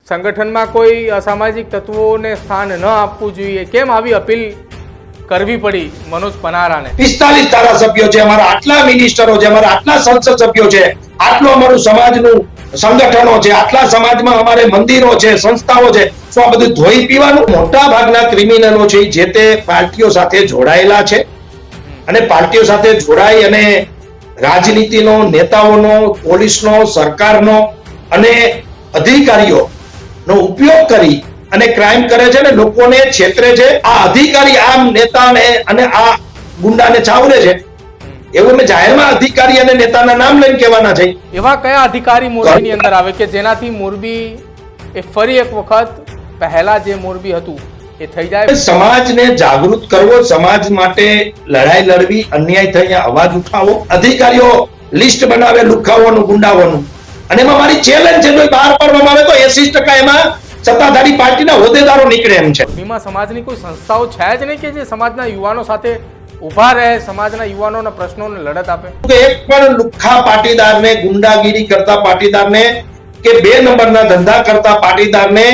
સંગઠનમાં કોઈ અસામાજિક તત્વોને સ્થાન ન આપવું જોઈએ, કેમ આવી અપીલ કરવી પડી મનોજ પનારાને? 45 ધારાસભ્યો છે, અમારા આટલા મિનિસ્ટરો છે, અમારા આટલા સંસદ સભ્યો છે, આટલું અમારું સમાજનું સંગઠનો છે, આટલા સમાજમાં અમારે મંદિરો છે, સંસ્થાઓ છે, શું આ બધું ધોઈ પીવાનું? મોટા ભાગના ક્રિમિનલો છે જે તે પાર્ટીઓ સાથે જોડાયેલા છે અને પાર્ટીઓ સાથે જોડાઈ અને રાજનીતિનો, નેતાઓનો, પોલીસનો, સરકારનો અને અધિકારીઓનો ઉપયોગ કરી અને ક્રાઇમ કરે છે ને લોકોને છેતરે છે. આ અધિકારી આમ નેતાને અને આ ગુંડાને ચાવરે છે એવું મેં જાહેરમાં અધિકારી અને નેતાના નામ લઈને કહેવાના છે. એવા કયા અધિકારી મોરબીની અંદર આવે કે જેનાથી મોરબી એ ફરી એક વખત પહેલા જે મોરબી હતું એ થઈ જાય? સમાજને જાગૃત કરવો, સમાજ માટે લડાઈ લડવી, અન્યાય થઈ અવાજ ઉઠાવો. અધિકારીઓ લિસ્ટ બનાવે લુખાઓનું, ગુંડાઓનું, અને એમાં મારી ચેલેન્જ છે, બહાર પાડવામાં આવે તો 80% એમાં સત્તાધારી પાર્ટીના હોદ્દેદારો નીકળે એમ છે. મોરબીમાં સમાજની કોઈ સંસ્થાઓ છે જ નહીં કે જે સમાજના યુવાનો સાથે ઉભા રહે, સમાજના યુવાનોના પ્રશ્નોને લડત આપે? એક પણ લુખ્ખા પાટીદારને, ગુંડાગીરી કરતા પાટીદારને કે 2 નંબરના ધંધા કરતા પાટીદારને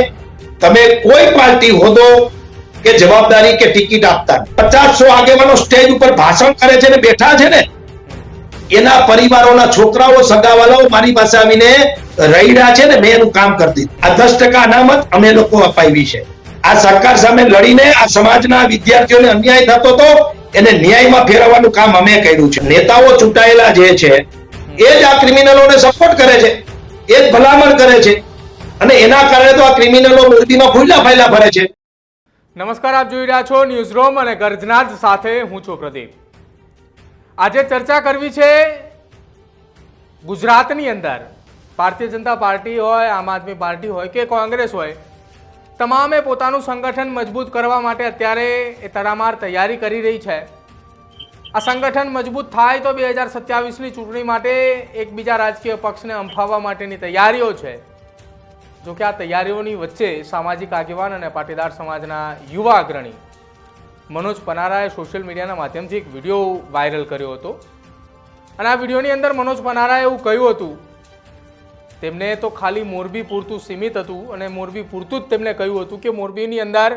તમે કોઈ પાર્ટી હોદો કે જવાબદારી કે ટિકિટ આપતા 50-100 આગેવાનો સ્ટેજ ઉપર ભાષણ કરે છે ને બેઠા છે ને એના પરિવારોના છોકરાઓ, સગાવાલાઓ મારી પાસે આવીને રહીડા છે ને મેં એનું કામ કરતી. આ 10% અનામત અમે લોકો અપાવી છે. આ સરકાર સામે લડીને આ સમાજના વિદ્યાર્થીઓને અન્યાય થતો હતો એને ન્યાયમાં ફેરવવાનું કામ અમે કર્યું છે. નેતાઓ ચૂંટાયેલા જે છે એ જ આ ક્રિમિનલોને સપોર્ટ કરે છે, એ જ ભલામણ કરે છે અને એના કારણે તો આ ક્રિમિનલો મોરબીમાં ફૂલ્યા ફાયલા ભરે છે. નમસ્કાર, આપ જોઈ રહ્યા છો ન્યૂઝ રૂમ અને ગર્જનાદ સાથે હું છું પ્રદીપ. આજે ચર્ચા કરવી છે ગુજરાતની અંદર ભારતીય જનતા પાર્ટી હોય, આમ આદમી પાર્ટી હોય કે કોંગ્રેસ હોય, તમામે પોતાનું સંગઠન મજબૂત કરવા માટે અત્યારે એ તડામાર તૈયારી કરી રહી છે. આ સંગઠન મજબૂત થાય તો 2027ની ચૂંટણી માટે એકબીજા રાજકીય પક્ષને અંફાવવા માટેની તૈયારીઓ છે. જો કે આ તૈયારીઓની વચ્ચે સામાજિક આગેવાન અને પાટીદાર સમાજના યુવા અગ્રણી મનોજ પનારાએ સોશિયલ મીડિયાના માધ્યમથી એક વિડીયો વાયરલ કર્યો હતો અને આ વિડીયોની અંદર મનોજ પનારાએ એવું કહ્યું હતું, તેમને તો ખાલી મોરબી પૂરતું સીમિત હતું અને મોરબી પૂરતું જ તેમણે કહ્યું હતું કે મોરબીની અંદર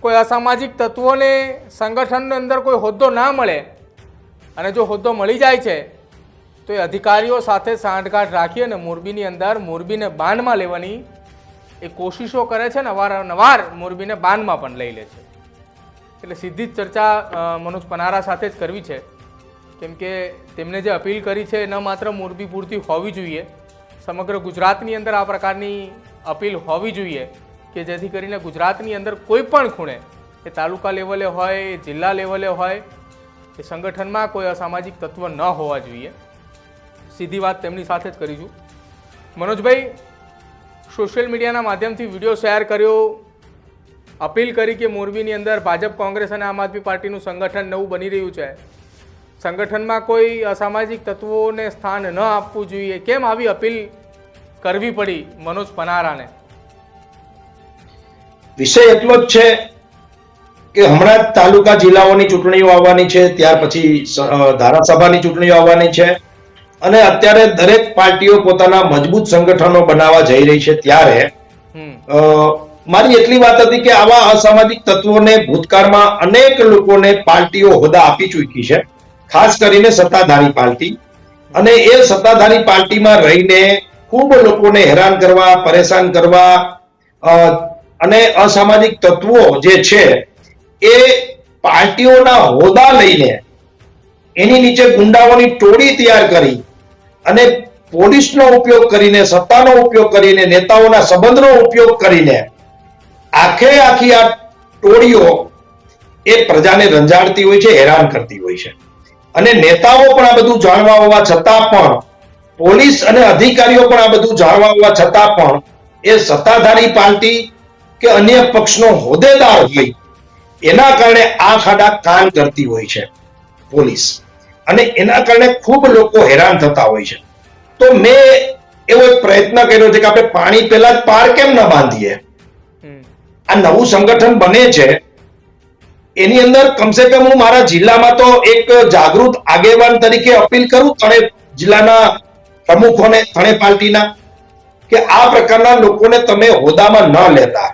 કોઈ અસામાજિક તત્વોને સંગઠનની અંદર કોઈ હોદ્દો ના મળે અને જો હોદ્દો મળી જાય છે તો એ અધિકારીઓ સાથે સાંઠગાંઠ રાખી અને મોરબીની અંદર મોરબીને બાનમાં લેવાની એ કોશિશો કરે છે ને અવારનવાર મોરબીને બાનમાં પણ લઈ લે છે. એટલે સીધી જ ચર્ચા મનોજ પનારા સાથે જ કરવી છે, કેમ કે તેમણે જે અપીલ કરી છે ન માત્ર મોરબી પૂરતી હોવી જોઈએ, સમગ્ર ગુજરાતની અંદર આ પ્રકારની અપીલ હોવી જોઈએ કે જેથી કરીને ગુજરાતની અંદર કોઈ પણ ખૂણે, એ તાલુકા લેવલે હોય, જિલ્લા લેવલે હોય, એ સંગઠનમાં કોઈ અસામાજિક તત્વ ન હોવા જોઈએ. સીધી વાત તેમની સાથે જ કરીશું. મનોજભાઈ, સોશિયલ મીડિયાના માધ્યમથી વિડીયો શેર કર્યો, અપીલ કરી કે મોરબીની અંદર ભાજપ, કોંગ્રેસ અને આમ આદમી પાર્ટીનું સંગઠન નવું બની રહ્યું છે, સંગઠનમાં કોઈ અસામાજિક તત્વોને સ્થાન ન આપવું જોઈએ, કેમ આવી અપીલ કરવી પડી મનોજ પનારાને? વિષય એટલો જ છે કે હમણાં જ તાલુકા જિલ્લાઓની ચૂંટણીઓ આવવાની છે, ત્યાર પછી ધારાસભાની ચૂંટણીઓ આવવાની છે અને અત્યારે દરેક પાર્ટીઓ પોતાના મજબૂત સંગઠનો બનાવવા જઈ રહી છે. ત્યારે મારી એટલી વાત હતી કે આવા અસામાજિક તત્વોને ભૂતકાળમાં અનેક લોકોને પાર્ટીઓ હોદ્દા આપી ચૂકી છે, ખાસ કરીને સત્તાધારી પાર્ટી, અને એ સત્તાધારી પાર્ટીમાં રહીને ખૂબ લોકોને હેરાન કરવા, પરેશાન કરવા અને અસામાજિક તત્વો જે છે એ પાર્ટીઓના હોદ્દા લઈને એની નીચે ગુંડાઓની ટોળી તૈયાર કરી અને પોલીસનો ઉપયોગ કરીને, સત્તાનો ઉપયોગ કરીને, નેતાઓના સંબંધનો ઉપયોગ કરીને આખી આ ટોળીઓ એ પ્રજાને રંજાડતી હોય છે, હેરાન કરતી હોય છે. અને નેતાઓ પણ આ બધું જાણવા હોવા છતાં પણ, પોલીસ અને અધિકારીઓ પણ આ બધું જાણવા હોવા છતાં પણ એ સત્તાધારી પાર્ટી કે અન્ય પક્ષનો હોદ્દેદાર હોય એના કારણે આ ખાડા કાન કરતી હોય છે પોલીસ, અને એના કારણે ખૂબ લોકો હેરાન થતા હોય છે. તો મેં એવો એક પ્રયત્ન કર્યો છે કે આપણે પાણી પહેલા જ પાર કેમ ન બાંધીએ. આ નવું સંગઠન બને છે એની અંદર કમસે કમ હું મારા જિલ્લામાં તો એક જાગૃત આગેવાન તરીકે અપીલ કરું ત્રણેય જિલ્લાના પ્રમુખોને, ત્રણેય પાર્ટીના, કે આ પ્રકારના લોકોને તમે હોદ્દામાં ન લેતા.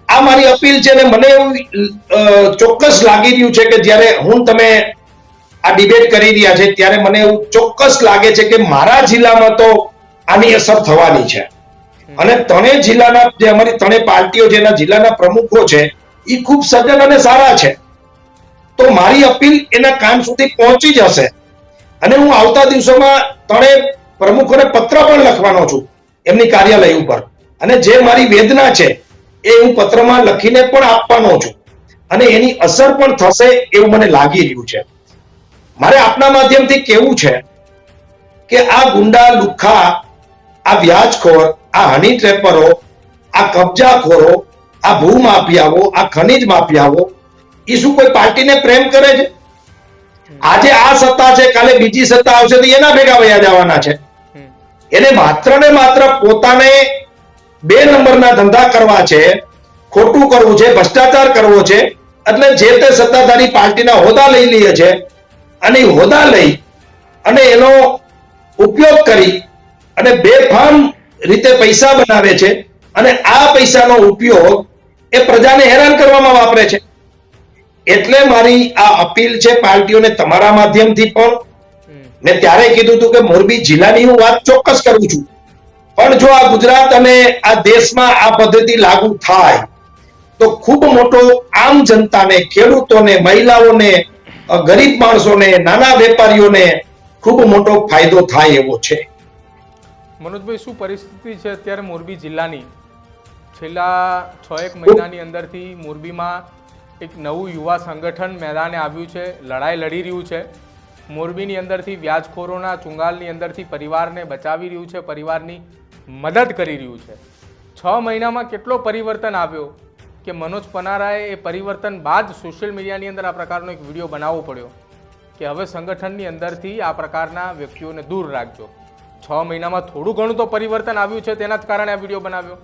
આ મારી અપીલ છે ને મને એવું ચોક્કસ લાગી રહ્યું છે કે જ્યારે તમે આ ડિબેટ કરી રહ્યા છે ત્યારે મને એવું ચોક્કસ લાગે છે કે મારા જિલ્લામાં તો આની અસર થવાની છે. અને ત્રણેય જિલ્લાના જે અમારી ત્રણેય પાર્ટીઓ જેના જિલ્લાના પ્રમુખો છે એ ખૂબ સજ્જન અને સારા છે. તો મારી અપીલ એના કાન સુધી પહોંચી જશે અને હું આવતા દિવસોમાં ત્રણેય પ્રમુખોને પત્ર પણ લખવાનો છું એમની કાર્યાલય ઉપર, અને જે મારી વેદના છે એ હું પત્રમાં લખીને પણ આપવાનો છું અને એની અસર પણ થશે એવું મને લાગી રહ્યું છે. મારે આપના માધ્યમથી કહેવું છે કે આ ગુંડા લુખ્ખા, આ વ્યાજખોર, આ હની ટ્રેપરો, આ કબજાખોરો, આ ભૂમાફિયાઓ, આ ખનીજ માફિયાઓ એ શું કોઈ પાર્ટીને પ્રેમ કરે છે? આજે આ સત્તા છે, કાલે બીજી સત્તા આવશે તો એના ભેગા વયા જવાના છે. એને માત્ર ને માત્ર પોતાને 2 નંબરના ધંધા કરવા છે, ખોટું કરવું છે, ભ્રષ્ટાચાર કરવો છે, એટલે જે તે સત્તાધારી પાર્ટીના હોદ્દા લઈ લે છે અને હોદ્દા લઈ અને એનો ઉપયોગ કરી અને બેફામ રીતે પૈસા બનાવે છે અને આ પૈસાનો ઉપયોગ એ પ્રજાને હેરાન કરવામાં વાપરે છે. એટલે મારી આ અપીલ છે પાર્ટીઓને, તમારા માધ્યમથી પણ. મેં ત્યારે કીધું હતું કે મોરબી જિલ્લાની હું વાત ચોક્કસ કરું છું, પણ જો આ ગુજરાત અને આ દેશમાં આ પદ્ધતિ લાગુ થાય તો ખૂબ મોટો આમ જનતાને, ખેડૂતોને, મહિલાઓને, ગરીબ માણસોને, નાના વેપારીઓને ખૂબ મોટો ફાયદો થાય એવો છે. મનોજભાઈ, શું પરિસ્થિતિ છે અત્યારે મોરબી જિલ્લાની? છેલ્લા 6-1 મહિનાની અંદરથી મોરબીમાં એક નવું યુવા સંગઠન મેદાને આવ્યું છે, લડાઈ લડી રહ્યું છે. મોરબીની અંદરથી વ્યાજખોરોના ચુંગાલની અંદરથી પરિવારને બચાવી રહ્યું છે, પરિવારની મદદ કરી રહ્યું છે. 6 મહિનામાં કેટલો પરિવર્તન આવ્યો કે મનોજ પનારાએ એ પરિવર્તન બાદ સોશિયલ મીડિયાની અંદર આ પ્રકારનો એક વિડીયો બનાવવો પડ્યો કે હવે સંગઠનની અંદરથી આ પ્રકારના વ્યક્તિઓને દૂર રાખજો. 6 મહિનામાં થોડું ઘણું તો પરિવર્તન આવ્યું છે, તેના જ કારણે આ વિડીયો બનાવ્યો.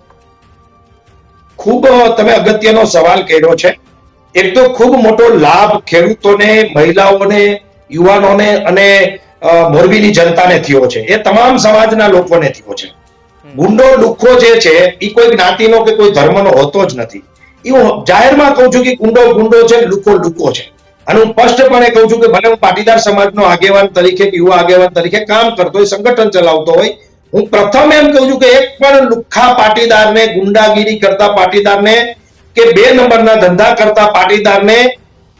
ખૂબ તમે અગત્યનો સવાલ કર્યો છે. એક તો ખૂબ મોટો લાભ ખેડૂતોને, મહિલાઓને, યુવાનોને અને મોરબીની જનતાને થયો છે. એ તમામ સમાજના લોકોને થયો છે. ગુંડો લુખ્ખો જે છે એ કોઈ જ્ઞાતિનો કે કોઈ ધર્મનો હોતો જ નથી. એ હું જાહેરમાં કહું છું કે ગુંડો છે, લુખ્ખો છે. અને હું સ્પષ્ટપણે કહું છું કે ભલે હું પાટીદાર સમાજનો આગેવાન તરીકે, યુવા આગેવાન તરીકે કામ કરતો હોય, સંગઠન ચલાવતો હોય, હું પ્રથમ એમ કહું છું કે એક પણ લુખ્ખા પાટીદારને, ગુંડાગીરી કરતા પાટીદારને કે 2 નંબરના ધંધા કરતા પાટીદારને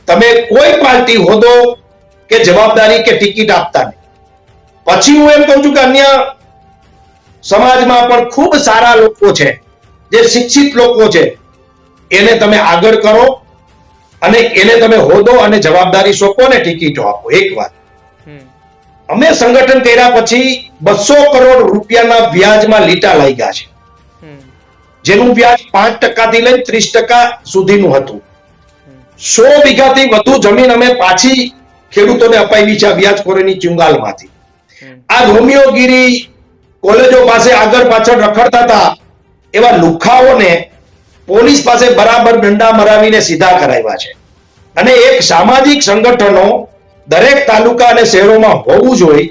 તમે કોઈ પાર્ટી હોદ્દો કે જવાબદારી કે ટિકિટ આપતા નહીં. પછી હું એમ કહું છું કે અન્ય સમાજમાં પણ ખૂબ સારા લોકો છે, જે શિક્ષિત લોકો છે, એને તમે આગળ કરો અને એને તમે હોદ્દો અને જવાબદારી સોંપો અને ટિકિટો આપો. એક વાત, અમે સંગઠન કર્યા પછી 200 કરોડ રૂપિયાના વ્યાજમાં લીટા લાગ્યા છે, જેનું વ્યાજ 5% થી લઈને 30% સુધીનું હતું. 100 વીઘાથી વધુ જમીન અમે પાછી ખેડૂતોને અપાવી છે વ્યાજખોરીની ચુંગાલમાંથી. આ રોમિયોગીરી કોલેજો પાસે આગળ પાછળ રખડતા હતા એવા લુખ્ખાઓને પોલીસ પાસે બરાબર દંડા મરાવીને સીધા કરાવ્યા છે. અને એક સામાજિક સંગઠનો દરેક તાલુકા અને શહેરોમાં હોવું જોઈએ.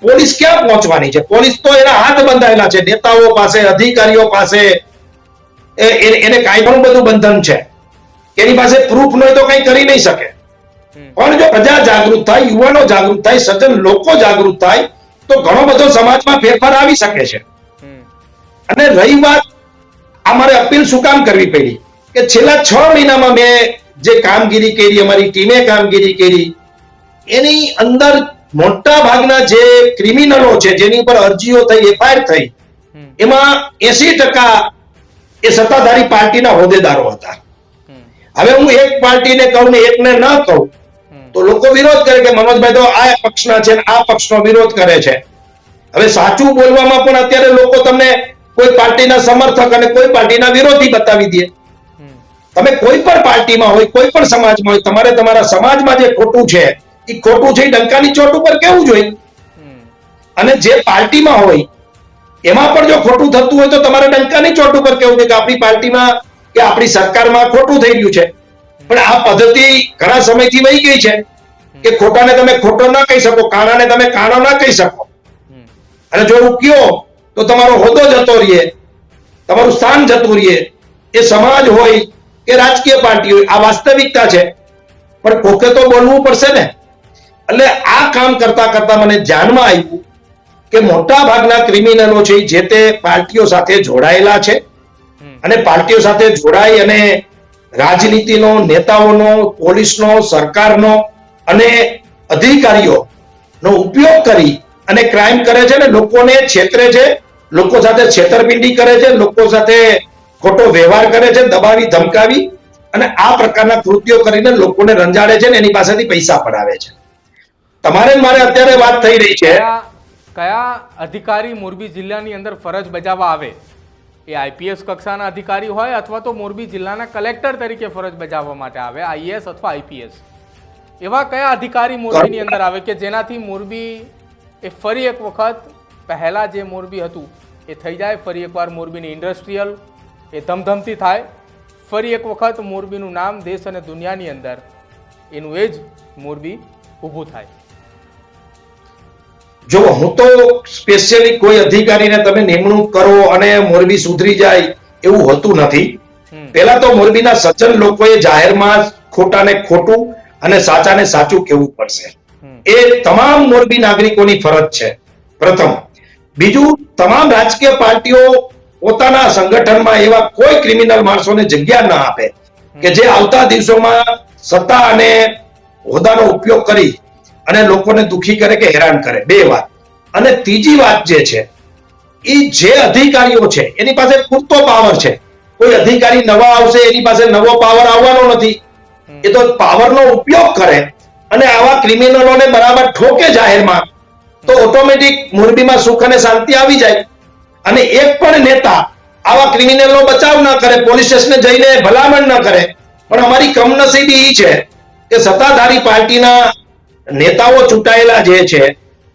પોલીસ ક્યાં પહોંચવાની છે? પોલીસ તો એના હાથ બંધાયેલા છે નેતાઓ પાસે, અધિકારીઓ પાસે. એને કાંઈ પણ બધું બંધન છે. એની પાસે પ્રૂફ ન હોય તો કંઈ કરી નહીં શકે. પણ જો પ્રજા જાગૃત થાય, યુવાનો જાગૃત થાય, સજ્જન લોકો જાગૃત થાય તો ઘણો બધો સમાજમાં ફેરફાર આવી શકે છે. અને રહી વાત, અમારે અપીલ શું કામ કરવી પડી કે છેલ્લા 6 મહિનામાં મેં જે કામગીરી કરી, અમારી ટીમે કામગીરી કરી, એની અંદર મોટા ભાગના જે ક્રિમિનલો છે, જેની ઉપર અરજીઓ થઈ, એફઆઈઆર થઈ, એમાં 80% એ સત્તાધારી પાર્ટીના હોદ્દેદારો હતા. હવે હું એક પાર્ટીને કહું ને એકને ન કહું તો લોકો વિરોધ કરે કે મનોજભાઈ તો આ પક્ષના છે, આ પક્ષનો વિરોધ કરે છે. હવે સાચું બોલવામાં પણ અત્યારે લોકો તમને કોઈ પાર્ટીના સમર્થક અને કોઈ પાર્ટીના વિરોધી બતાવી દે. તમે કોઈ પણ પાર્ટીમાં હોય, કોઈ પણ સમાજમાં હોય, તમારે તમારા સમાજમાં જે ખોટું છે એ ખોટું છે, ડંકાની ચોટ ઉપર કહેવું જોઈએ. અને જે પાર્ટીમાં હોય એમાં પણ જો ખોટું થતું હોય તો તમારે ડંકાની ચોટ ઉપર કહેવું જોઈએ કે આપણી પાર્ટીમાં કે આપણી સરકારમાં ખોટું થઈ ગયું છે. પણ આ પદ્ધતિ ઘણા સમયથી વહી ગઈ છે કે ખોટાને તમે ખોટો ના કહી શકો, કાણાને તમે કાણો ના કહી શકો. અને જો એવું કયો તો તમારો હોદ્દો જતો રહીએ, તમારું સ્થાન જતું રહીએ, એ સમાજ હોય કે રાજકીય પાર્ટી હોય, આ વાસ્તવિકતા છે. પણ કોકે તો બોલવું પડશે ને. એટલે આ કામ કરતા કરતા મને ધ્યાનમાં આવ્યું કે મોટા ભાગના ક્રિમિનલો છે જે તે પાર્ટીઓ સાથે જોડાયેલા છે અને પાર્ટીઓ સાથે જોડાઈ અને રાજનીતિનો, નેતાઓનો, પોલીસનો, સરકારનો અને અધિકારીઓનો ઉપયોગ કરી અને ક્રાઇમ કરે છે ને લોકોને છેતરે છે, લોકો સાથે છેતરપિંડી કરે છે, લોકો સાથે ખોટો વ્યવહાર કરે છે, દબાવી ધમકાવી અને આ પ્રકારના કૃત્યો કરીને લોકોને રંજાડે છે ને એની પાસેથી પૈસા પડાવે છે. તમારે મારે અત્યારે વાત થઈ રહી છે, કયા અધિકારી મોરબી જિલ્લાની અંદર ફરજ બજાવવા આવે, એ આઈપીએસ કક્ષાના અધિકારી હોય અથવા તો મોરબી જિલ્લાના કલેક્ટર તરીકે ફરજ બજાવવા માટે આવે, આઈએએસ અથવા આઈપીએસ, એવા કયા અધિકારી મોરબીની અંદર આવે કે જેનાથી મોરબી એ ફરી એક વખત પહેલા જે મોરબી હતું એ થઈ જાય, ફરી એકવાર મોરબીની ઇન્ડસ્ટ્રીયલ એ ધમધમતી થાય, ફરી એક વખત મોરબીનું નામ દેશ અને દુનિયાની અંદર એનું એ જ મોરબી ઊભું થાય? જો હું તો સ્પેશિયલી કોઈ અધિકારીને તમે નિમણૂક કરો અને મોરબી સુધરી જાય એવું હોતું નથી. પહેલા તો મોરબીના સજ્જન લોકોએ જાહેરમાં ખોટાને ખોટું અને સાચાને સાચું કહેવું પડશે. એ તમામ મોરબી નાગરિકોની ફરજ છે, પ્રથમ. બીજું, તમામ રાજકીય પાર્ટીઓ પોતાના સંગઠનમાં એવા કોઈ ક્રિમિનલ માણસોને જગ્યા ના આપે કે જે આવતા દિવસોમાં સત્તા અને હોદ્દાનો ઉપયોગ કરી અને લોકોને દુખી કરે કે હેરાન કરે. બે વાત. અને ત્રીજી વાત જે છે એ જે અધિકારીઓ છે એની પાસે પૂરતો પાવર છે. કોઈ અધિકારી નવા આવશે એની પાસે નવો પાવર આવવાનો નથી. એ તો પાવરનો ઉપયોગ કરે અને આવા ક્રિમિનલોને બરાબર ઠોકે જાહેરમાં, તો ઓટોમેટિક મોરબીમાં સુખ અને શાંતિ આવી જાય. અને એક પણ નેતા આવા ક્રિમિનલનો બચાવ ન કરે, પોલીસ સ્ટેશને જઈને ભલામણ ન કરે. પણ અમારી કમનસીબી એ છે કે સત્તાધારી પાર્ટીના નેતાઓ ચૂંટાયેલા જે છે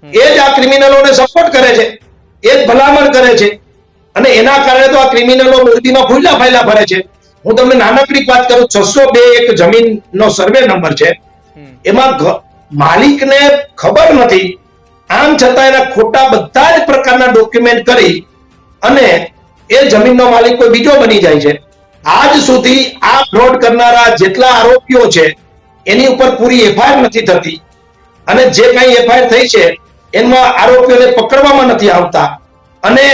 એ જ આ ક્રિમિનલોને સપોર્ટ કરે છે, એ જ ભલામણ કરે છે અને એના કારણે તો આ ક્રિમિનલો મોરબીમાં ફૂલ્યા ફાયલા ફરે છે. હું તમને નાનકડી વાત કરું, 602 એક જમીનનો સર્વે નંબર છે, એમાં માલિકને ખબર નથી, આમ છતાં એના ખોટા બધા જ પ્રકારના ડોક્યુમેન્ટ કરી અને એ જમીનનો માલિક કોઈ બીજો બની જાય છે. આજ સુધી આ ફ્રોડ કરનારા જેટલા આરોપીઓ છે એની ઉપર પૂરી એફઆઈઆર નથી થતી અને જે કઈ એફઆઈઆર થઈ છે એમાં આરોપીઓને પકડવામાં નથી આવતા અને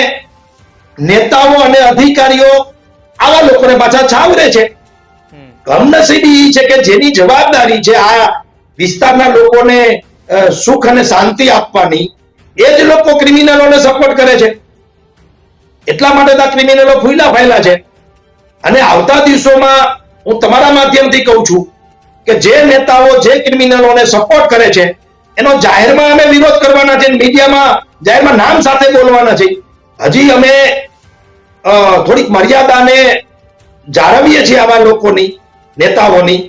નેતાઓ અને અધિકારીઓ આવા લોકોને પાછા છાવરે છે. કમનસીબી એ છે કે જેની જવાબદારી છે આ વિસ્તારના લોકોને સુખ અને શાંતિ આપવાની, એ જ લોકો ક્રિમિનલોને સપોર્ટ કરે છે. એટલા માટે આ ક્રિમિનલો ફૂલ્યા ફાયલા છે. અને આવતા દિવસોમાં હું તમારા માધ્યમથી કહું છું કે જે નેતાઓ જે ક્રિમિનલોને સપોર્ટ કરે છે એનો જાહેરમાં અમે વિરોધ કરવાના છે, મીડિયામાં જાહેરમાં નામ સાથે બોલવાના છે. હજી અમે થોડીક મર્યાદાને જાળવીએ છીએ આવા લોકોની, નેતાઓની,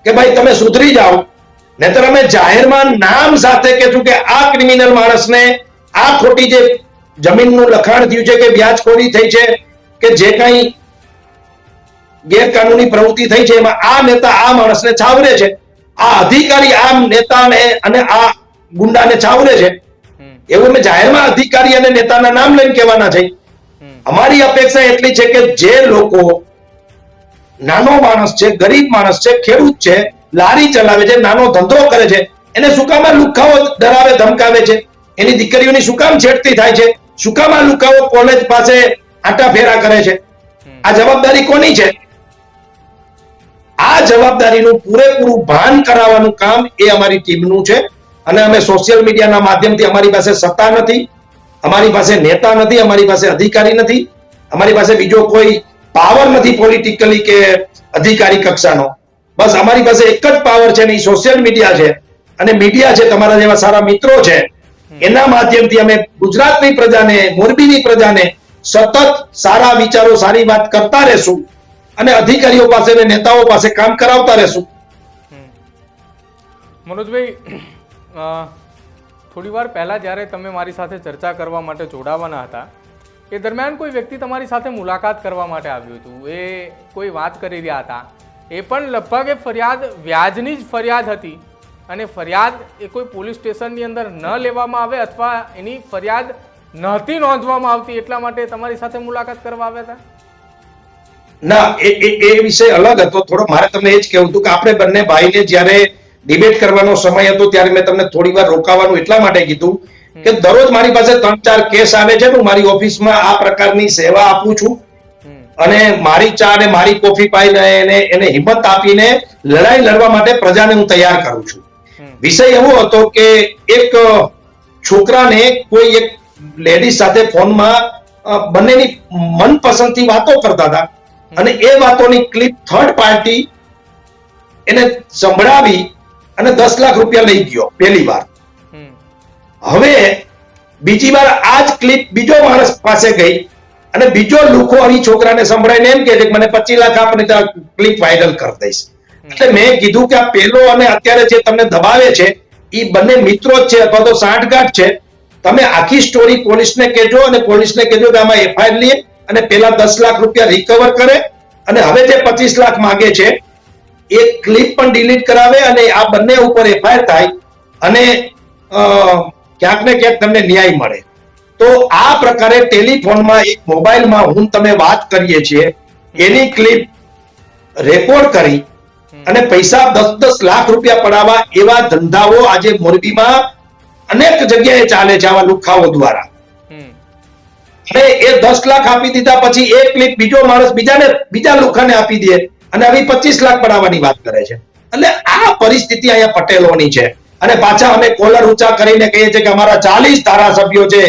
કે ભાઈ તમે સુધરી જાઓ, નહીતર અમે જાહેરમાં નામ સાથે કહેશું કે આ ક્રિમિનલ માણસને આ ખોટી જે જમીનનું લખાણ થયું છે કે વ્યાજખોરી થઈ છે કે જે કઈ ગેરકાનૂની પ્રવૃત્તિ થઈ છે એમાં આ નેતા આ માણસને છાવરે છે, આ અધિકારી આ નેતાને અને આ ગુંડાને છાવરે છે, એવું અમે જાહેરમાં અધિકારી અને નેતાના નામ લઈને કહેવાના છે. અમારી અપેક્ષા એટલી છે કે જે લોકો નાનો માણસ છે, ગરીબ માણસ છે, ખેડૂત છે, લારી ચલાવે છે, નાનો ધંધો કરે છે, એને શું કામ આ લુખાઓ ડરાવે ધમકાવે છે? એની દીકરીઓની શું કામ છેડતી થાય છે? શું કામ આ લુખાઓ કોલેજ પાસે આટા ફેરા કરે છે? આ જવાબદારી કોની છે? આ જવાબદારીનું પૂરેપૂરું ભાન કરાવવાનું કામ એ અમારી ટીમનું છે. અને અમે સોશિયલ મીડિયાના માધ્યમથી, અમારી પાસે સત્તા નથી, અમારી પાસે નેતા નથી, અમારી પાસે અધિકારી નથી, અમારી પાસે બીજો કોઈ પાવર નથી પોલિટિકલી કે અધિકારી કક્ષાનો. બસ અમારી પાસે એક જ પાવર છે ને એ સોશિયલ મીડિયા છે. અને મીડિયા છે, તમારા જેવા સારા મિત્રો છે, એના માધ્યમથી અમે ગુજરાતની પ્રજાને, મોરબીની પ્રજાને સતત સારા વિચારો, સારી વાત કરતા રહેશું અને અધિકારીઓ પાસે અને નેતાઓ પાસે કામ કરાવતા રહેશું. મનોજભાઈ, થોડી વાર પહેલા જ્યારે તમે મારી સાથે ચર્ચા કરવા માટે જોડાવાના હતા એ દરમિયાન કોઈ વ્યક્તિ તમારી સાથે મુલાકાત કરવા માટે આવ્યું હતું, એ કોઈ વાત કરી રહ્યા હતા, એ પણ લગભગ એ ફરિયાદ વ્યાજની જ ફરિયાદ હતી અને ફરિયાદ એ કોઈ પોલીસ સ્ટેશનની અંદર ન લેવામાં આવે અથવા એની ફરિયાદ નહોતી નોંધવામાં આવતી એટલા માટે તમારી સાથે મુલાકાત કરવા આવ્યા હતા? ના, એ વિષય અલગ હતો થોડો. મારે તમને એ જ કહેવું હતું કે આપણે બંને ભાઈને જ્યારે ડિબેટ કરવાનો સમય હતો ત્યારે મેં તમને થોડી વાર રોકાવાનું એટલા માટે કીધું કે દરરોજ મારી પાસે 3-4 કેસ આવે છે. હું મારી ઓફિસમાં આ પ્રકારની સેવા આપું છું અને મારી ચા અને મારી કોફી પાઈને એને હિંમત આપીને લડાઈ લડવા માટે પ્રજાને હું તૈયાર કરું છું. વિષય એવો હતો કે એક છોકરાને કોઈ એક લેડીઝ સાથે ફોનમાં બંનેની મનપસંદથી વાતો કરતા હતા અને એ વાતોની ક્લિપ થર્ડ પાર્ટી એને સંભળાવી અને 10 લાખ રૂપિયા લઈ ગયો પહેલી વાર. હવે બીજી વાર આ જ ક્લિપ બીજો માણસ પાસે ગઈ અને બીજો લુખો અહીં છોકરાને સંભળાઈને એમ કહે છે કે મને 25 લાખ આપ ને ક્લિપ વાયરલ કરી દઈશ. એટલે મેં કીધું કે આ પેલો અને અત્યારે જે તમને દબાવે છે એ બંને મિત્રો જ છે અથવા તો સાંઠગાંઠ છે. તમે આખી સ્ટોરી પોલીસને કહેજો અને પોલીસને કહેજો કે આમાં એફઆઈઆર લે અને પેલા 10 લાખ રૂપિયા રિકવર કરે અને હવે જે 25 લાખ માંગે છે એ ક્લિપ પણ ડિલીટ કરાવે અને આ બંને ઉપર એફઆઈઆર થાય અને ક્યાંક ને ક્યાંક તમને ન્યાય મળે. તો આ પ્રકારે ટેલિફોનમાં એક મોબાઈલમાં હું તમે વાત કરીએ છીએ એની ક્લિપ રેકોર્ડ કરી અને પૈસા 10-10 લાખ રૂપિયા પડાવવા એવા ધંધાઓ આજે મોરબીમાં અનેક જગ્યાએ ચાલે છે આવા લુખાઓ દ્વારા. અને એ 10 લાખ આપી દીધા પછી એક ક્લિપ બીજો માણસ બીજા લુખાને આપી દે અને આવી 25 લાખ પડાવવાની વાત કરે છે. એટલે આ પરિસ્થિતિ અહીંયા પટેલોની છે અને પાછા અમે કોલર ઊંચા કરીને કહીએ છીએ કે અમારા 40 ધારાસભ્યો છે,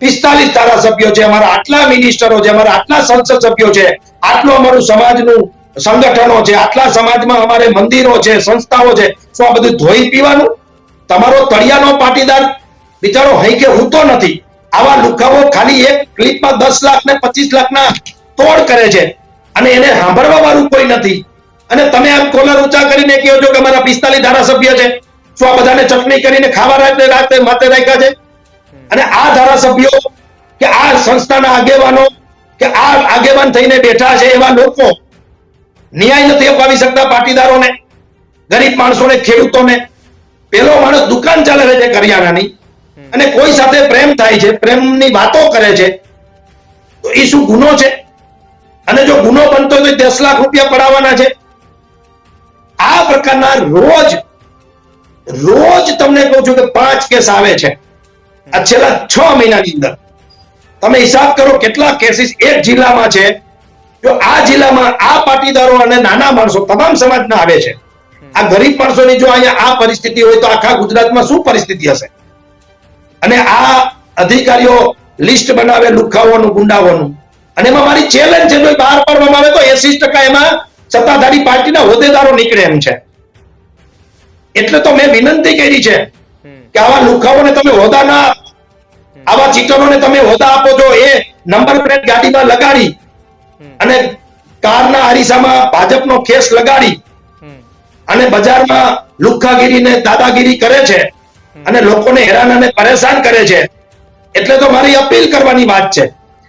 45 ધારાસભ્યો છે, અમારા આટલા મિનિસ્ટરો છે, અમારા આટલા સંસદ સભ્યો છે, આટલું અમારું સમાજનું સંગઠનો છે, આટલા સમાજમાં અમારે મંદિરો છે, સંસ્થાઓ છે. શું આ બધું ધોઈ પીવાનું? તમારો તળિયાનો પાટીદાર બિચારો હઈ કે હોતો નથી. આવા લુખાઓ ખાલી એક ક્લિપમાં 10 લાખ ને 25 લાખના તોડ કરે છે અને એને સાંભળવા વાળું કોઈ નથી. અને તમે આમ કોલર ઊંચા કરીને કહો છો કે અમારા 45 ધારાસભ્ય છે. શું આ બધાને ચટણી કરીને ખાવા રાતે માથે રાખ્યા છે? અને આ ધારાસભ્યો કે આ સંસ્થાના આગેવાનો કે આ આગેવાન થઈને બેઠા છે એવા લોકો ન્યાય નથી અપાવી શકતા પાટીદારોને, ગરીબ માણસોને, ખેડૂતોને. પેલો માણસ દુકાન ચાલે છે કરિયાણાની અને કોઈ સાથે પ્રેમ થાય છે, પ્રેમની વાતો કરે છે, તો એ શું ગુનો છે? અને જો ગુનો બનતો હોય તો 10 લાખ રૂપિયા પડાવવાના છે. આ પ્રકારના રોજ તમને કહું છું કે 5 કેસ આવે છે આ છેલ્લા 6 મહિનાની અંદર. તમે હિસાબ કરો કેટલા કેસીસ એક જિલ્લામાં છે. જો આ જિલ્લામાં આ પાટીદારો અને નાના માણસો તમામ સમાજના આવે છે. આ ગરીબ માણસોની જો અહીંયા આ પરિસ્થિતિ હોય તો આખા ગુજરાતમાં શું પરિસ્થિતિ હશે? અને આ અધિકારીઓ લિસ્ટ બનાવે લુખાઓનું, ગુંડાઓનું, અને એમાં મારી ચેલેન્જ છે જો બહાર પાડવામાં આવે તો 80% એમાં સત્તાધારી પાર્ટીના હોદ્દેદારો નીકળે એમ છે. એટલે તો મેં વિનંતી કરી છે કે આવા લુખાઓને તમે હોદ્દાના, આવા ચીટરોને તમે હોદ્દા આપો છો એ નંબર પ્લેટ ગાડીમાં લગાડી અને કારના અરીસામાં ભાજપનો ખેસ લગાડી અને બજારમાં લુખાગીરી ને દાદાગીરી કરે છે અને લોકોને હેરાન અને પરેશાન કરે છે. એટલે તો મારી અપીલ કરવાની વાત છે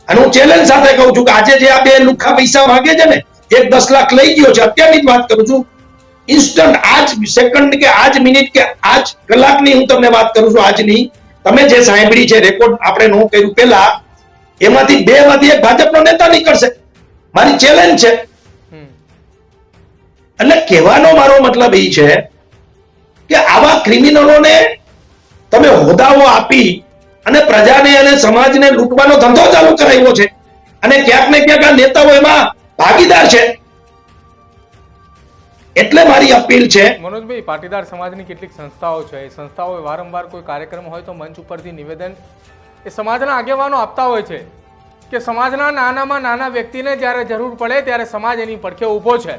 અને હું ચેલેન્જ સાથે કહું છું કે આજે જે આ બે લુખા પૈસા માંગે છે ને, એક 10 લાખ લઈ ગયો છે, અત્યારની જ વાત કરું છું, ઇન્સ્ટન્ટ આજ સેકન્ડ કે આજ મિનિટ કે આજ કલાકની હું તમને વાત કરું છું, આજની તમે જે સાંભળી છે રેકોર્ડ આપણે નો કર્યું પેલા, એમાંથી 2માંથી એક ભાજપનો નેતા નીકળશે. મારી ચેલેન્જ છે. એટલે કહેવાનો મારો મતલબ એ છે કે આવા ક્રિમિનલોને તમે હોદ્દાઓ આપી અને પ્રજાને અને સમાજને લૂંટવાનો ધંધો ચાલુ કરાવ્યો છે અને ક્યાંક ને ક્યાંક આ નેતાઓ એમાં ભાગીદાર છે. એટલે મારી અપીલ છે. મનોજભાઈ, પાટીદાર સમાજની કેટલીક સંસ્થાઓ છે, એ સંસ્થાઓ વારંવાર કોઈ કાર્યક્રમ હોય તો મંચ ઉપરથી નિવેદન એ સમાજના આગેવાનો આપતા હોય છે કે સમાજના નાનામાં નાના વ્યક્તિને જ્યારે જરૂર પડે ત્યારે સમાજ એની પડખે ઊભો છે.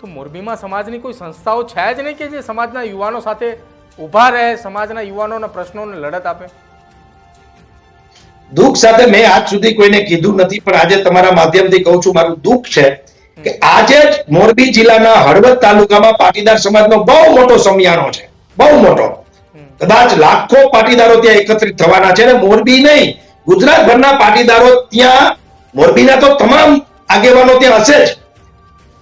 તો મોરબીમાં સમાજની કોઈ સંસ્થાઓ છે જ નહીં કે જે સમાજના યુવાનો સાથે ઊભા રહે, સમાજના યુવાનોના પ્રશ્નોને લડત આપે? દુઃખ સાથે મેં આજ સુધી કોઈને કીધું નથી, પણ આજે તમારા માધ્યમથી કહું છું, મારું દુઃખ છે કે આજે જ મોરબી જિલ્લાના હળવદ તાલુકામાં પાટીદાર સમાજનો બહુ મોટો સમિયાણો છે, બહુ મોટો. કદાચ લાખો પાટીદારો ત્યાં એકત્રિત થવાના છે અને મોરબી નહીં, ગુજરાતભરના પાટીદારો ત્યાં, મોરબીના તો તમામ આગેવાનો ત્યાં હશે જ,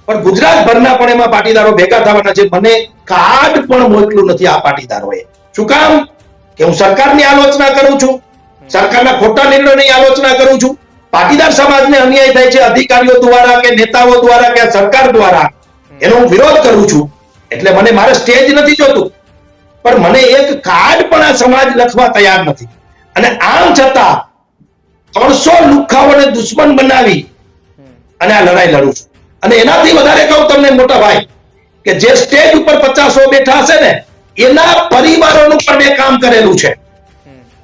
પણ ગુજરાતભરના પણ એમાં પાટીદારો ભેગા થવાના છે. મને કાર્ડ પણ મોકલું નથી આ પાટીદારોએ. શું કામ? કે હું સરકારની આલોચના કરું છું, સરકારના ખોટા નિર્ણયોની આલોચના કરું છું. પાટીદાર સમાજને અન્યાય થાય છે અધિકારીઓ દ્વારા કે નેતાઓ દ્વારા કે સરકાર દ્વારા, એનો હું વિરોધ કરું છું. એટલે મારે સ્ટેજ નથી જોતું, પણ મને એક કાર્ડ પણ આ સમાજ લખવા તૈયાર નથી. અને આમ છતાં 300 લુખ્ખાઓને દુશ્મન બનાવી અને આ લડાઈ લડું છું. અને એનાથી વધારે કહું તમને મોટા ભાઈ, કે જે સ્ટેજ ઉપર 50 બેઠા હશે ને, એના પરિવારોનું પણ મેં કામ કરેલું છે.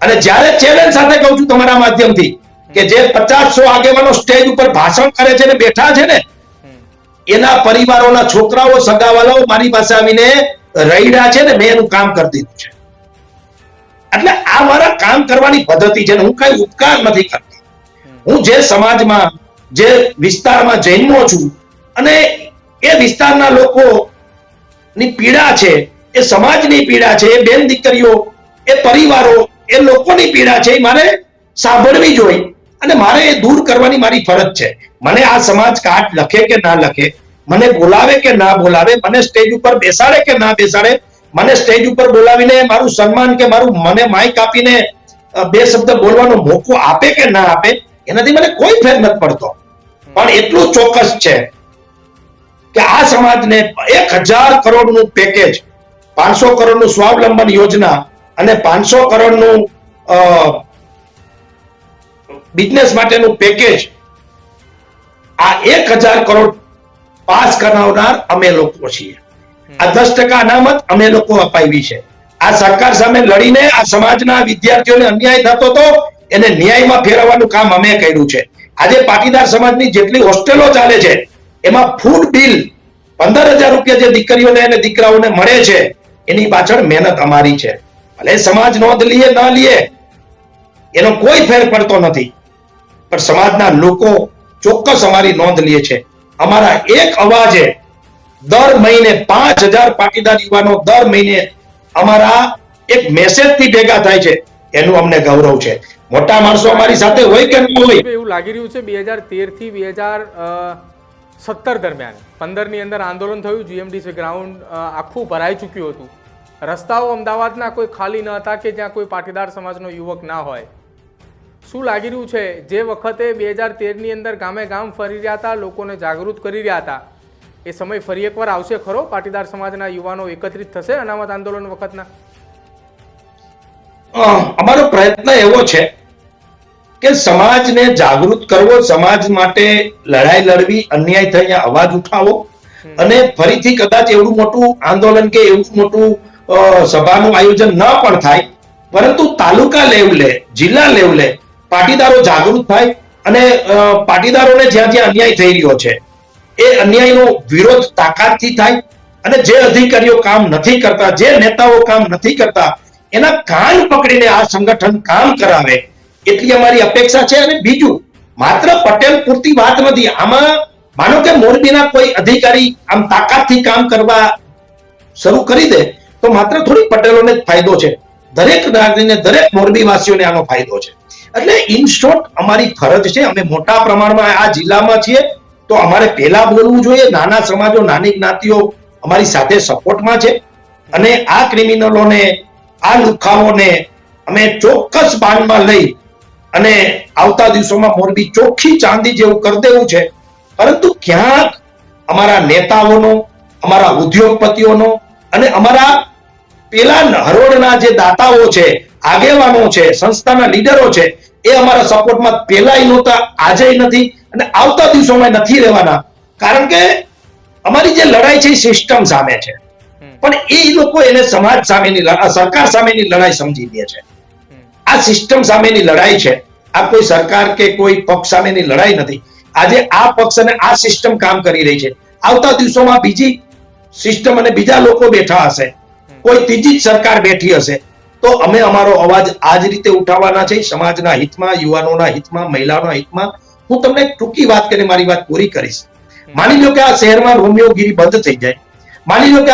અને જ્યારે ચેલેન્જ સાથે કહું છું તમારા માધ્યમથી, કે જે 50 આગેવાનો સ્ટેજ ઉપર ભાષણ કરે છે ને બેઠા છે ને, એના પરિવારોના છોકરાઓ સગાવાલાઓ મારી પાસે આવીને રહીડા છે ને, મેં એનું કામ કરી દીધું છે. એટલે આ મારા કામ કરવાની પદ્ધતિ છે. હું કઈ ઉપકાર નથી કરતો. હું જે સમાજમાં, જે વિસ્તારમાં જન્મો છું, અને એ વિસ્તારના લોકોની પીડા છે, એ સમાજની પીડા છે, એ બેન દીકરીઓ, એ પરિવારો, એ લોકોની પીડા છે, એ મારે સાંભળવી જોઈએ અને મારે એ દૂર કરવાની મારી ફરજ છે. મને આ સમાજ કાર્ડ લખે કે ના લખે, મને બોલાવે કે ના બોલાવે, મને સ્ટેજ ઉપર બેસાડે કે ના બેસાડે, મને સ્ટેજ ઉપર બોલાવીને મારું સન્માન કે મને માઇક આપીને 2 શબ્દ બોલવાનો મોકો આપે કે ના આપે, એનાથી મને કોઈ ફેર નથી પડતો. પણ એટલું ચોક્કસ છે કે આ સમાજને 1000 કરોડનું પેકેજ, 500 કરોડનું સ્વાવલંબન યોજના અને 500 કરોડનું બિઝનેસ માટેનું પેકેજ, આ 1000 કરોડ પાસ કરાવનાર અમે લોકો છીએ. આ 10% અનામત અમે લોકો અપાવી છે. આ સરકાર સામે લડીને આ સમાજના વિદ્યાર્થીઓને અન્યાય થતો હતો, એને ન્યાયમાં ફેરવવાનું કામ અમે કર્યું છે. આજે પાટીદાર સમાજની જેટલી હોસ્ટેલો ચાલે છે, એમાં ફૂડ બિલ 15,000 રૂપિયા જે દીકરીઓને અને દીકરાઓને મળે છે, એની પાછળ મહેનત અમારી છે. ભલે સમાજ નોંધ લીએ ન લીએ, એનો કોઈ ફેર પડતો નથી, પણ સમાજના લોકો ચોક્કસ અમારી નોંધ લે છે. અમારા એક અવાજે દર મહિને 5,000 પાટીદાર યુવાનો દર મહિને અમારા એક મેસેજથી ભેગા થાય છે, એનું અમને ગૌરવ છે. મોટા માણસો અમારી સાથે હોય કે ન હોય, એવું લાગી રહ્યું છે 2013 થી 2017 દરમિયાન 15 ની અંદર આંદોલન થયું, જીએમડીસી ગ્રાઉન્ડ આખું ભરાઈ ચૂક્યું હતું. રસ્તાઓ અમદાવાદના કોઈ ખાલી ન હતા કે જ્યાં કોઈ પાટીદાર સમાજનો યુવક ના હોય. શું લાગી રહ્યું છે, જે વખતે 2013 ની અંદર ગામે ગામ ફરી રહ્યા હતા, લોકોને જાગૃત કરી રહ્યા હતા, એ સમય ફરી એકવાર આવશે ખરો? પાટીદાર સમાજના યુવાનો એકત્રિત થશે અનામત આંદોલન વખતના? અમારો પ્રયત્ન એવો છે કે સમાજને જાગૃત કરવો, સમાજ માટે લડાઈ લડવી, અન્યાય થયા અવાજ ઉઠાવો, અને ફરીથી કદાચ એવું મોટું આંદોલન કે એવું મોટું સભાનું આયોજન ન પણ થાય, પરંતુ તાલુકા લેવલે, જિલ્લા લેવલે પાટીદારો જાગૃત થાય અને પાટીદારોને જ્યાં જ્યાં અન્યાય થઈ રહ્યો છે, એ અન્યાયનો વિરોધ તાકાતથી થાય. અને જે અધિકારીઓ કામ નથી કરતા, જે નેતાઓ કામ નથી કરતા, એના કાન પકડીને આ સંગઠન કામ કરાવે, એટલી અમારી અપેક્ષા છે. અને બીજું, માત્ર પટેલ પૂરતી વાત નથી. આમાં માનો કે મોરબીના કોઈ અધિકારી આમ તાકાતથી કામ કરવા શરૂ કરી દે, તો માત્ર થોડી પટેલોને જ ફાયદો છે, દરેક નાગરિકને, દરેક મોરબીવાસીઓને આનો ફાયદો છે. એટલે ઇન શોર્ટ અમારી ફરજ છે. અમે મોટા પ્રમાણમાં આ જિલ્લામાં છીએ, તો અમારે પહેલા બોલવું જોઈએ. નાના સમાજો, નાની જ્ઞાતિઓ અમારી સાથે સપોર્ટમાં છે, અને આ ક્રિમિનલોને, આ લુખાઓને અમે ચોક્કસ બાનમાં લઈ અને આવતા દિવસોમાં મોરબી ચોખ્ખી ચાંદી જેવું કરી દેવું છે. પરંતુ ક્યાંક અમારા નેતાઓનો, અમારા ઉદ્યોગપતિઓનો અને અમારા પેલા હરોળના જે દાતાઓ છે, આગેવાનો છે, સંસ્થાના લીડરો છે, એ અમારા સપોર્ટમાં પહેલાય નહોતા, આજે નથી, અને આવતા દિવસોમાં નથી રહેવાના. કારણ કે અમારી જે લડાઈ છે એ સિસ્ટમ સામે છે, પણ એ લોકો એને સમાજ સામેની, સરકાર સામેની લડાઈ સમજી લે છે. આ સિસ્ટમ સામેની લડાઈ છે, આ કોઈ સરકાર કે કોઈ પક્ષ સામેની લડાઈ નથી. આજે આ પક્ષ અને આ સિસ્ટમ કામ કરી રહી છે. આવતા દિવસોમાં બીજી સિસ્ટમ અને બીજા લોકો બેઠા હશે, કોઈ ત્રીજી જ સરકાર બેઠી હશે, તો અમે અમારો અવાજ આ જ રીતે ઉઠાવવાના છે, સમાજના હિતમાં, યુવાનોના હિતમાં, મહિલાઓના હિતમાં. હું તમને ટૂંકી વાત કરીને મારી વાત પૂરી કરીશ. માની લો કે આ શહેરમાં રોમિયોગીરી બંધ થઈ જાય, માની લો કે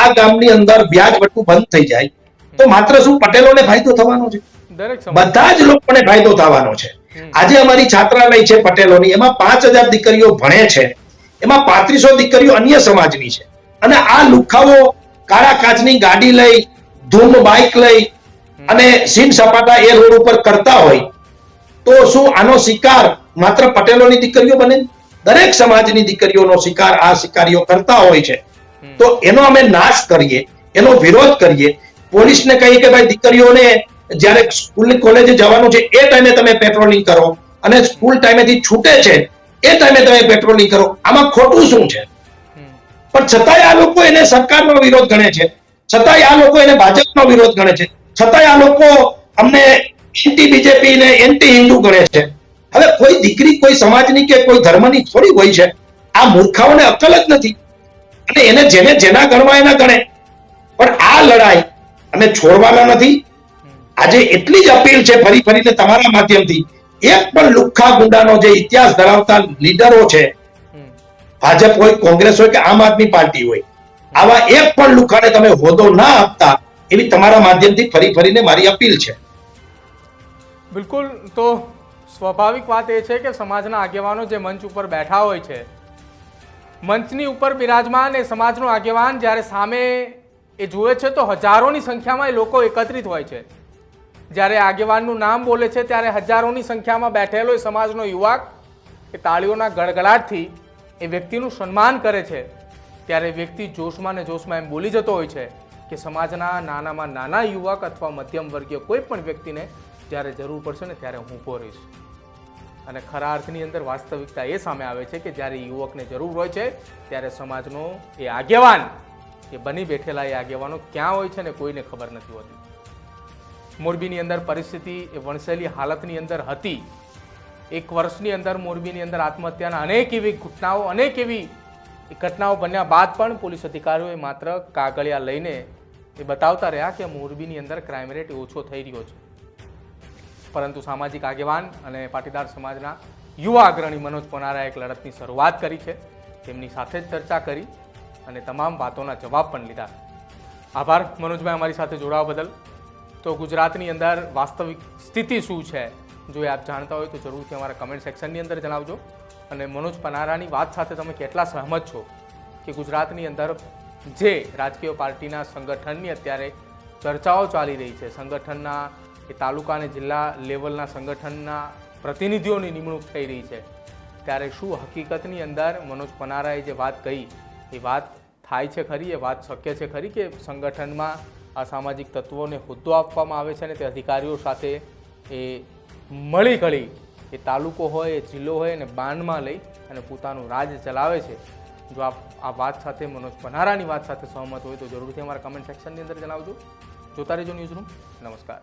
આ ગામની અંદર વ્યાજ વટવું બંધ થઈ જાય, તો માત્ર શું પટેલોને ફાયદો થવાનો છે? બધા જ લોકોને ફાયદો થવાનો છે. આજે અમારી છાત્રાલય છે પટેલોની, એમાં 5,000 દીકરીઓ ભણે છે, એમાં 3500 દીકરીઓ અન્ય સમાજની છે. અને આ લુખાઓ કાળા કાચની ગાડી લઈ, ધૂમ બાઇક લઈ અને સીન સપાટા એ રોડ ઉપર કરતા હોય તો શું આનો શિકાર માત્ર પટેલોની દીકરીઓ બને? દરેક સમાજની દીકરીઓનો શિકાર આ શિકારીઓ કરતા હોય છે. તો એનો અમે નાશ કરીએ, એનો વિરોધ કરીએ, પોલીસને કહીએ કે ભાઈ દીકરીઓને જ્યારે સ્કૂલ કોલેજે જવાનું છે એ ટાઈમે તમે પેટ્રોલિંગ કરો અને સ્કૂલ ટાઈમેથી છૂટે છે એ ટાઈમે તમે પેટ્રોલિંગ કરો. આમાં ખોટું શું છે? પણ છતાંય આ લોકો એને સરકારનો વિરોધ ગણે છે, છતાંય આ લોકો એને ભાજપનો વિરોધ ગણે છે, છતાંય આ લોકો અમને એન્ટી બીજેપી ને એન્ટી હિન્દુ ગણે છે. હવે કોઈ દીકરી કોઈ સમાજની કે કોઈ ધર્મની થોડી હોય છે. આ મૂર્ખાઓને અક્કલ જ નથી અને એને જેને જેના ગણવા એના ગણે. પણ આ લડાઈ અમે છોડવાના નથી. આજે એટલી જ અપીલ છે ફરી ફરીને તમારા માધ્યમથી, એક પણ લુખ્ખા ગુંડાનો જે ઇતિહાસ ધરાવતા લીડરો છે, ભાજપ હોય, કોંગ્રેસ હોય કે આમ આદમી પાર્ટી હોય, આવા એક પણ લુખ્ખાને તમે હોદ્દો ના આપતા એવી તમારા માધ્યમથી ફરી ફરીને મારી અપીલ છે. બિલકુલ. તો સ્વાભાવિક વાત એ છે કે સમાજના આગેવાનો જે મંચ ઉપર બેઠા હોય છે, મંચની ઉપર બિરાજમાન એ સમાજનો આગેવાન જ્યારે સામે એ જુએ છે તો હજારોની સંખ્યામાં એ લોકો એકત્રિત હોય છે. જ્યારે આગેવાનનું નામ બોલે છે ત્યારે હજારોની સંખ્યામાં બેઠેલો એ સમાજનો યુવક એ તાળીઓના ગડગડાટથી એ વ્યક્તિનું સન્માન કરે છે. ત્યારે વ્યક્તિ જોશમાં ને જોશમાં એમ બોલી જતો હોય છે કે સમાજના નાનામાં નાના યુવક અથવા મધ્યમ વર્ગીય કોઈ પણ વ્યક્તિને જ્યારે જરૂર પડશે ને ત્યારે હું ઊભો રહીશ. અને ખરા અર્થની અંદર વાસ્તવિકતા એ સામે આવે છે કે જ્યારે યુવકને જરૂર હોય છે ત્યારે સમાજનો એ આગેવાન, એ બની બેઠેલા એ આગેવાનો ક્યાં હોય છે ને કોઈને ખબર નથી હોતી. મોરબીની અંદર પરિસ્થિતિ એ વણસેલી હાલતની અંદર હતી. એક વર્ષની અંદર મોરબીની અંદર આત્મહત્યાના અનેક એવી ઘટનાઓ બન્યા બાદ પણ પોલીસ અધિકારીઓએ માત્ર કાગળિયા લઈને એ બતાવતા રહ્યા કે મોરબીની અંદર ક્રાઇમ રેટ ઓછો થઈ રહ્યો છે. પરંતુ સામાજિક આગેવાન અને પાટીદાર સમાજના યુવા અગ્રણી મનોજ પનારાએ એક લડતની શરૂઆત કરી છે. તેમની સાથે જ ચર્ચા કરી અને તમામ વાતોના જવાબ પણ લીધા. આભાર મનોજભાઈ અમારી સાથે જોડાવા બદલ. તો ગુજરાતની અંદર વાસ્તવિક સ્થિતિ શું છે જો એ આપ જાણતા હોય તો જરૂરથી અમારા કમેન્ટ સેક્શનની અંદર જણાવજો. અને મનોજ પનારાની વાત સાથે તમે કેટલા સહમત છો કે ગુજરાતની અંદર જે રાજકીય પાર્ટીના સંગઠનની અત્યારે ચર્ચાઓ ચાલી રહી છે, સંગઠનના એ તાલુકા અને જિલ્લા લેવલના સંગઠનના પ્રતિનિધિઓની નિમણૂક થઈ રહી છે, ત્યારે શું હકીકતની અંદર મનોજ પનારાએ જે વાત કહી એ વાત થાય છે ખરી? એ વાત શક્ય છે ખરી કે સંગઠનમાં અસામાજિક તત્વોને હોદ્દો આપવામાં આવે છે અને તે અધિકારીઓ સાથે એ મળી ગળી એ તાલુકો હોય, એ જિલ્લો હોય અને બાનમાં લઈ અને પોતાનું રાજ ચલાવે છે? જો આપ આ વાત સાથે મનોજ પનારાની વાત સાથે સહમત હોય તો જરૂરથી અમારા કમેન્ટ સેક્શનની અંદર જણાવજો. જોતા રહેજો ન્યૂઝરૂમ. નમસ્કાર.